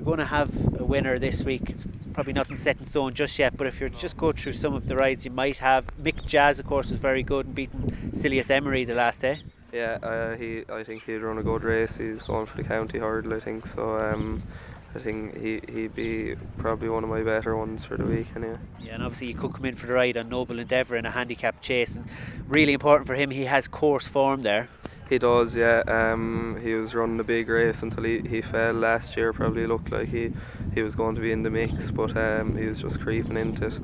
you're going to have a winner this week. It's probably nothing set in stone just yet, but if you just go through some of the rides you might have. Mick Jazz, of course, was very good and beating Silius Emery the last day. Yeah, I think he'd run a good race. He's going for the county hurdle, I think. So I think he'd be probably one of my better ones for the week anyway. Yeah, and obviously he could come in for the ride on Noble Endeavour in a handicap chase, and really important for him, he has course form there. He does, yeah. He was running a big race until he fell last year. Probably looked like he was going to be in the mix, but he was just creeping into it.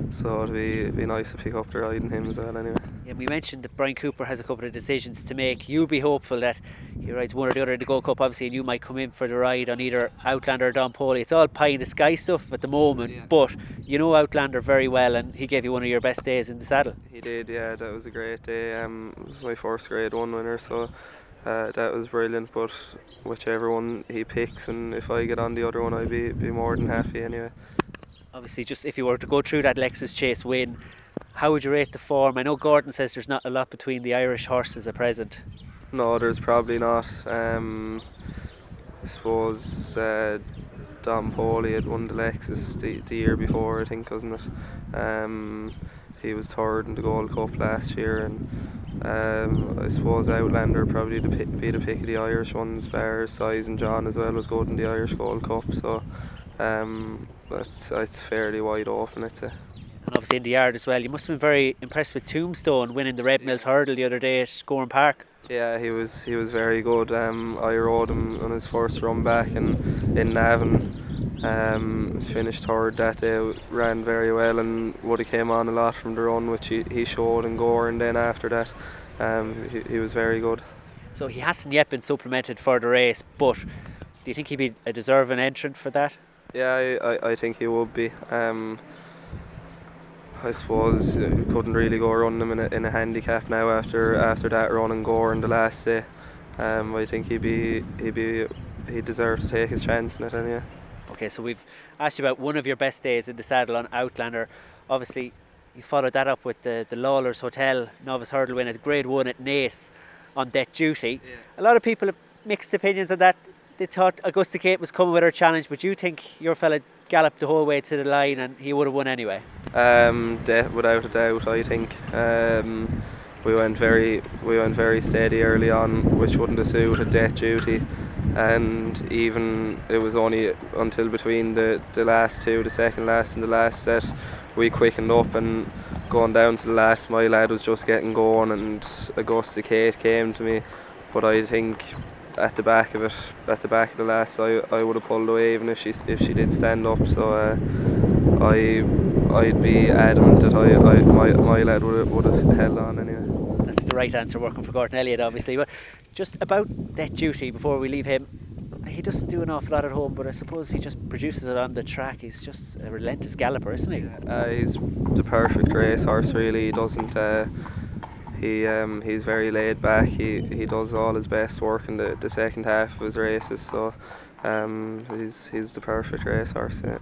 So it'd be nice to pick up the ride in him as well anyway. Yeah, we mentioned that Brian Cooper has a couple of decisions to make. You'll be hopeful that he rides one or the other in the Gold Cup, obviously, and you might come in for the ride on either Outlander or Don Poli. It's all pie in the sky stuff at the moment, yeah. But you know Outlander very well, and he gave you one of your best days in the saddle. He did, yeah. That was a great day. It was my first Grade 1 winner, so that was brilliant. But whichever one he picks, and if I get on the other one, I'd be more than happy anyway. Obviously, just if you were to go through that Lexus Chase win, how would you rate the form? I know Gordon says there's not a lot between the Irish horses at present. No, there's probably not. I suppose Don Poli had won the Lexus the year before, I think, wasn't it? He was third in the Gold Cup last year, and I suppose Outlander probably be the pick of the Irish ones, bar Size and John as well was good in the Irish Gold Cup, so it's fairly wide open, I'd say. And obviously in the yard as well, you must have been very impressed with Tombstone winning the Red Mills hurdle the other day at Gorham Park. Yeah, he was very good. I rode him on his first run back in Navan. Finished third that day, ran very well, and would have came on a lot from the run, which he showed in Gore, and then after that he was very good. So he hasn't yet been supplemented for the race, but do you think he'd be a deserving entrant for that? Yeah, I think he would be. I suppose you couldn't really go running him in a handicap now after that run in Gore in the last day. I think he'd deserve to take his chance in it anyway. Okay, so we've asked you about one of your best days in the saddle on Outlander. Obviously, you followed that up with the Lawlers Hotel novice hurdle win at Grade 1 at Naas on debt duty. Yeah. A lot of people have mixed opinions on that. They thought Augusta Kate was coming with her challenge, but you think your fella galloped the whole way to the line and he would have won anyway? Without a doubt, I think. We went very steady early on, which wouldn't have suited debt duty, and even it was only until between the last two, the second last and the last set, we quickened up, and going down to the last, my lad was just getting going, and Augusta Kate came to me, but I think at the back of the last, I would have pulled away even if she did stand up. So I'd be adamant that my lad would have held on anyway. That's the right answer, working for Gordon Elliott, obviously. But just about debt duty, before we leave him, he doesn't do an awful lot at home, but I suppose he just produces it on the track. He's just a relentless galloper, isn't he? He's the perfect racehorse, really. He doesn't. He's very laid back. He does all his best work in the second half of his races. So he's the perfect racehorse. Yeah.